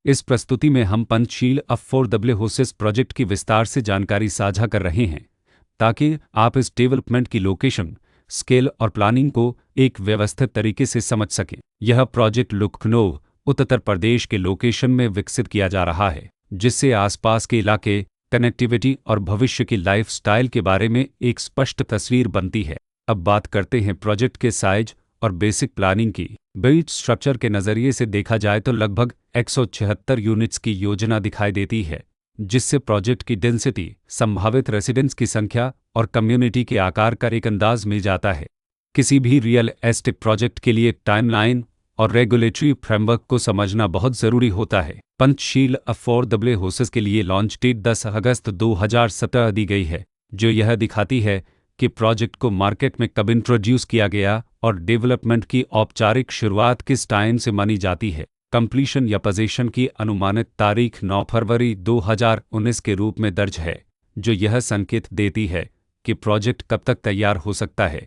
इस प्रस्तुति में हम पंचशील अफोर्डेबल हाउसेस प्रोजेक्ट की विस्तार से जानकारी साझा कर रहे हैं ताकि आप इस डेवलपमेंट की लोकेशन, स्केल और प्लानिंग को एक व्यवस्थित तरीके से समझ सकें। यह प्रोजेक्ट लखनऊ, उत्तर प्रदेश के लोकेशन में विकसित किया जा रहा है, जिससे आसपास के इलाके, कनेक्टिविटी और भविष्य की लाइफस्टाइल के बारे में एक स्पष्ट तस्वीर बनती है। अब बात करते हैं प्रोजेक्ट के साइज और बेसिक प्लानिंग की। बिल्ट स्ट्रक्चर के नज़रिए से देखा जाए तो लगभग 176 यूनिट्स की योजना दिखाई देती है, जिससे प्रोजेक्ट की डेंसिटी, संभावित रेसिडेंट्स की संख्या और कम्युनिटी के आकार का एक अंदाज मिल जाता है। किसी भी रियल एस्टेट प्रोजेक्ट के लिए टाइमलाइन और रेगुलेटरी फ्रेमवर्क को समझना बहुत ज़रूरी होता है। पंचशील अफोर्डेबल हाउसेस के लिए लॉन्च डेट 10 अगस्त 2017 दी गई है, जो यह दिखाती है कि प्रोजेक्ट को मार्केट में कब इंट्रोड्यूस किया गया और डेवलपमेंट की औपचारिक शुरुआत किस टाइम से मानी जाती है। कंप्लीशन या पोजीशन की अनुमानित तारीख 9 फरवरी 2019 के रूप में दर्ज है, जो यह संकेत देती है कि प्रोजेक्ट कब तक तैयार हो सकता है।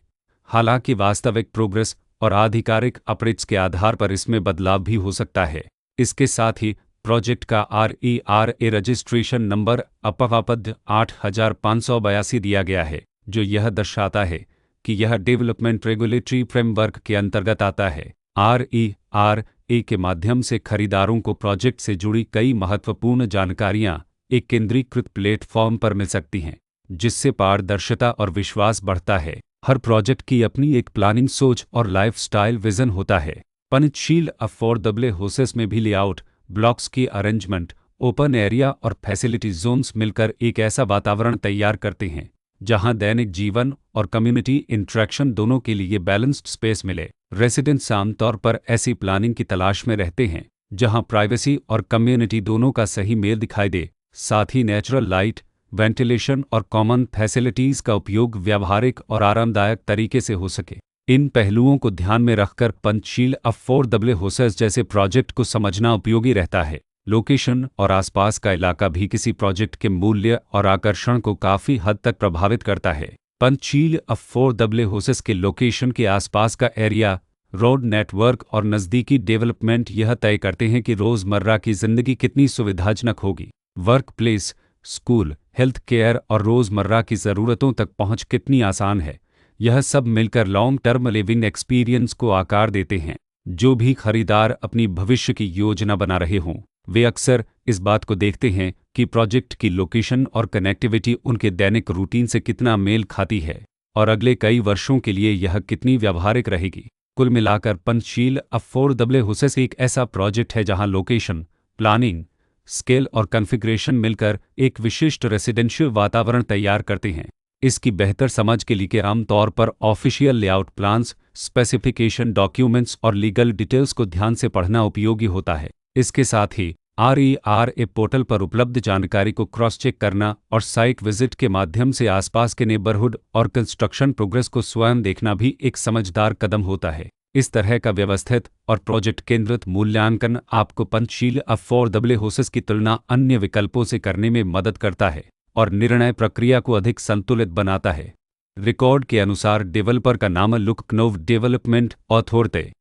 हालांकि वास्तविक प्रोग्रेस और आधिकारिक अपडेट्स के आधार पर इसमें बदलाव भी हो सकता है। इसके साथ ही प्रोजेक्ट का RERA रजिस्ट्रेशन नंबर अपवापद 8582 दिया गया है, जो यह दर्शाता है कि यह डेवलपमेंट रेगुलेटरी फ्रेमवर्क के अंतर्गत आता है। RERA के माध्यम से खरीदारों को प्रोजेक्ट से जुड़ी कई महत्वपूर्ण जानकारियां एक केंद्रीकृत प्लेटफॉर्म पर मिल सकती हैं, जिससे पारदर्शिता और विश्वास बढ़ता है। हर प्रोजेक्ट की अपनी एक प्लानिंग सोच और लाइफस्टाइल विजन होता है। पंचशील अफोर्डेबल हाउसेस में भी लेआउट, ब्लॉक्स की अरेंजमेंट, ओपन एरिया और फैसिलिटी जोन्स मिलकर एक ऐसा वातावरण तैयार करते हैं जहां दैनिक जीवन और कम्युनिटी इंटरेक्शन दोनों के लिए बैलेंस्ड स्पेस मिले। रेसिडेंट्स आमतौर पर ऐसी प्लानिंग की तलाश में रहते हैं जहां प्राइवेसी और कम्युनिटी दोनों का सही मेल दिखाई दे, साथ ही नेचुरल लाइट, वेंटिलेशन और कॉमन फैसिलिटीज़ का उपयोग व्यावहारिक और आरामदायक तरीके से हो सके। इन पहलुओं को ध्यान में रखकर पंचशील अफोर्डेबल हाउसेस जैसे प्रोजेक्ट को समझना उपयोगी रहता है। लोकेशन और आसपास का इलाका भी किसी प्रोजेक्ट के मूल्य और आकर्षण को काफ़ी हद तक प्रभावित करता है। पंचशील अफोर्डेबल हाउसेस के लोकेशन के आसपास का एरिया, रोड नेटवर्क और नज़दीकी डेवलपमेंट यह तय करते हैं कि रोज़मर्रा की ज़िंदगी कितनी सुविधाजनक होगी। Work place, school, health care और रोज़मर्रा की ज़रूरतों तक पहुंच कितनी आसान है। यह सब मिलकर लॉन्ग टर्म लिविंग एक्सपीरियंस को आकार देते हैं। जो भी खरीदार अपनी भविष्य की योजना बना रहे हों, वे अक्सर इस बात को देखते हैं कि प्रोजेक्ट की लोकेशन और कनेक्टिविटी उनके दैनिक रूटीन से कितना मेल खाती है और अगले कई वर्षों के लिए यह कितनी व्यावहारिक रहेगी। कुल मिलाकर पंचशील अफोर्डेबल हाउसेस एक ऐसा प्रोजेक्ट है जहां लोकेशन, प्लानिंग, स्केल और कॉन्फ़िगरेशन मिलकर एक विशिष्ट रेसिडेंशियल वातावरण तैयार करते हैं। इसकी बेहतर समझ के लिए आमतौर पर official layout plans, specification documents और लीगल डिटेल्स को ध्यान से पढ़ना उपयोगी होता है। इसके साथ ही RERA पोर्टल पर उपलब्ध जानकारी को क्रॉस चेक करना और साइट विजिट के माध्यम से आसपास के नेबरहुड और कंस्ट्रक्शन प्रोग्रेस को स्वयं देखना भी एक समझदार कदम होता है। इस तरह का व्यवस्थित और प्रोजेक्ट केंद्रित मूल्यांकन आपको पंचशील अफोर्डेबल हाउसेस की तुलना अन्य विकल्पों से करने में मदद करता है और निर्णय प्रक्रिया को अधिक संतुलित बनाता है। रिकॉर्ड के अनुसार डेवलपर का नाम लखनऊ डेवलपमेंट अथॉरिटी